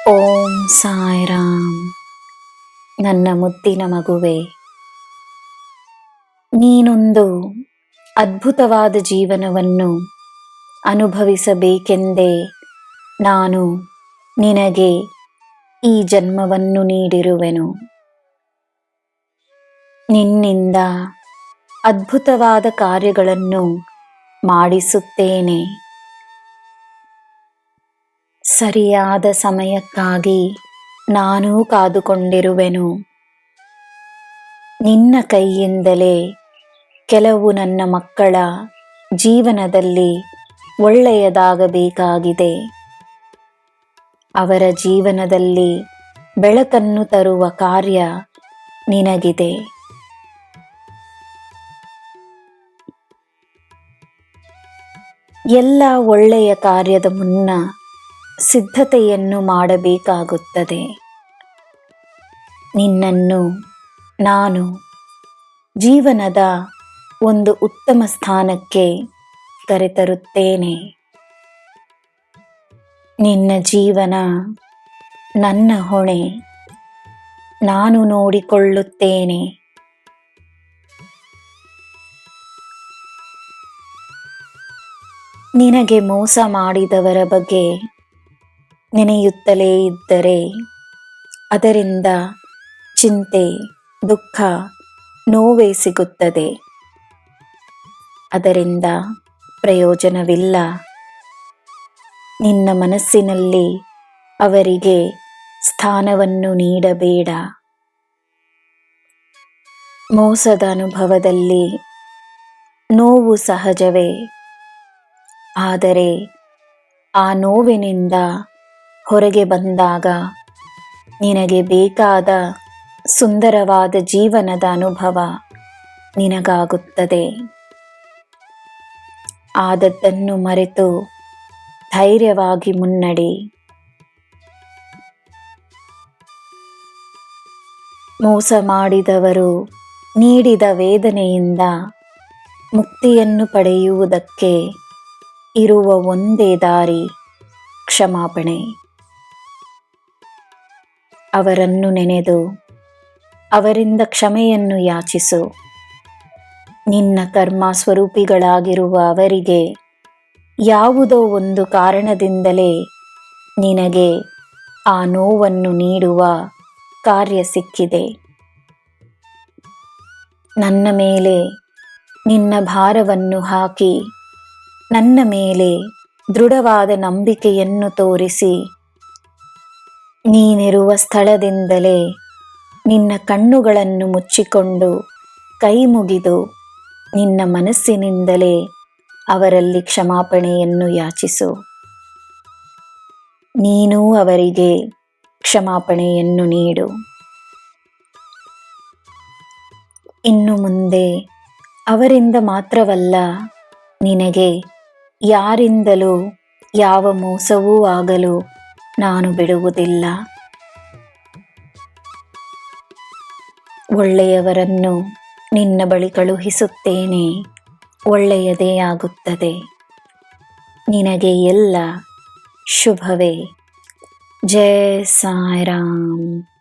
ಓಂ ಸಾಯಿರಾಮ್. ನನ್ನ ಮುದ್ದಿನ ಮಗುವೆ, ನೀನೊಂದು ಅದ್ಭುತವಾದ ಜೀವನವನ್ನು ಅನುಭವಿಸಬೇಕೆಂದೇ ನಾನು ನಿನಗೆ ಈ ಜನ್ಮವನ್ನು ನೀಡಿರುವೆನು. ನಿನ್ನಿಂದ ಅದ್ಭುತವಾದ ಕಾರ್ಯಗಳನ್ನು ಮಾಡಿಸುತ್ತೇನೆ. ಸರಿಯಾದ ಸಮಯಕ್ಕಾಗಿ ನಾನು ಕಾದುಕೊಂಡಿರುವೆನು. ನಿನ್ನ ಕೈಯಿಂದಲೇ ಕೆಲವು ನನ್ನ ಮಕ್ಕಳ ಜೀವನದಲ್ಲಿ ಒಳ್ಳೆಯದಾಗಬೇಕಾಗಿದೆ. ಅವರ ಜೀವನದಲ್ಲಿ ಬೆಳಕನ್ನು ತರುವ ಕಾರ್ಯ ನಿನಗಿದೆ. ಎಲ್ಲ ಒಳ್ಳೆಯ ಕಾರ್ಯದ ಮುನ್ನ ಸಿದ್ಧತೆಯನ್ನು ಮಾಡಬೇಕಾಗುತ್ತದೆ. ನಿನ್ನನ್ನು ನಾನು ಜೀವನದ ಒಂದು ಉತ್ತಮ ಸ್ಥಾನಕ್ಕೆ ಕರೆತರುತ್ತೇನೆ. ನಿನ್ನ ಜೀವನ ನನ್ನ ಹೊಣೆ. ನಾನು ನೋಡಿಕೊಳ್ಳುತ್ತೇನೆ. ನಿನಗೆ ಮೋಸ ಮಾಡಿದವರ ಬಗ್ಗೆ ನೆನೆಯುತ್ತಲೇ ಇದ್ದರೆ ಅದರಿಂದ ಚಿಂತೆ, ದುಃಖ, ನೋವೇ ಸಿಗುತ್ತದೆ. ಅದರಿಂದ ಪ್ರಯೋಜನವಿಲ್ಲ. ನಿನ್ನ ಮನಸ್ಸಿನಲ್ಲಿ ಅವರಿಗೆ ಸ್ಥಾನವನ್ನು ನೀಡಬೇಡ. ಮೋಸದ ಅನುಭವದಲ್ಲಿ ನೋವು ಸಹಜವೇ. ಆದರೆ ಆ ನೋವಿನಿಂದ ಹೊರಗೆ ಬಂದಾಗ ನಿನಗೆ ಬೇಕಾದ ಸುಂದರವಾದ ಜೀವನದ ಅನುಭವ ನಿನಗಾಗುತ್ತದೆ. ಆದದ್ದನ್ನು ಮರೆತು ಧೈರ್ಯವಾಗಿ ಮುನ್ನಡೆ. ಮೋಸ ಮಾಡಿದವರು ನೀಡಿದ ವೇದನೆಯಿಂದ ಮುಕ್ತಿಯನ್ನು ಪಡೆಯುವುದಕ್ಕೆ ಇರುವ ಒಂದೇ ದಾರಿ ಕ್ಷಮಾಪಣೆ. ಅವರನ್ನು ನೆನೆದು ಅವರಿಂದ ಕ್ಷಮೆಯನ್ನು ಯಾಚಿಸು. ನಿನ್ನ ಕರ್ಮ ಸ್ವರೂಪಿಗಳಾಗಿರುವ ಅವರಿಗೆ ಯಾವುದೋ ಒಂದು ಕಾರಣದಿಂದಲೇ ನಿನಗೆ ಆ ನೋವನ್ನು ನೀಡುವ ಕಾರ್ಯ ಸಿಕ್ಕಿದೆ. ನನ್ನ ಮೇಲೆ ನಿನ್ನ ಭಾರವನ್ನು ಹಾಕಿ ನನ್ನ ಮೇಲೆ ದೃಢವಾದ ನಂಬಿಕೆಯನ್ನು ತೋರಿಸಿ ನೀನಿರುವ ಸ್ಥಳದಿಂದಲೇ ನಿನ್ನ ಕಣ್ಣುಗಳನ್ನು ಮುಚ್ಚಿಕೊಂಡು ಕೈ ಮುಗಿದು ನಿನ್ನ ಮನಸ್ಸಿನಿಂದಲೇ ಅವರಲ್ಲಿ ಕ್ಷಮಾಪಣೆಯನ್ನು ಯಾಚಿಸು. ನೀನೂ ಅವರಿಗೆ ಕ್ಷಮಾಪಣೆಯನ್ನು ನೀಡು. ಇನ್ನು ಮುಂದೆ ಅವರಿಂದ ಮಾತ್ರವಲ್ಲ, ನಿನಗೆ ಯಾರಿಂದಲೂ ಯಾವ ಮೋಸವೂ ಆಗಲು ನಾನು ಬಿಡುವುದಿಲ್ಲ. ಒಳ್ಳೆಯವರನ್ನು ನಿನ್ನ ಬಳಿ ಕಳುಹಿಸುತ್ತೇನೆ. ಒಳ್ಳೆಯದೇ ಆಗುತ್ತದೆ. ನಿನಗೆ ಎಲ್ಲ ಶುಭವೇ. ಜೈ ಸಾಯಿರಾಮ್.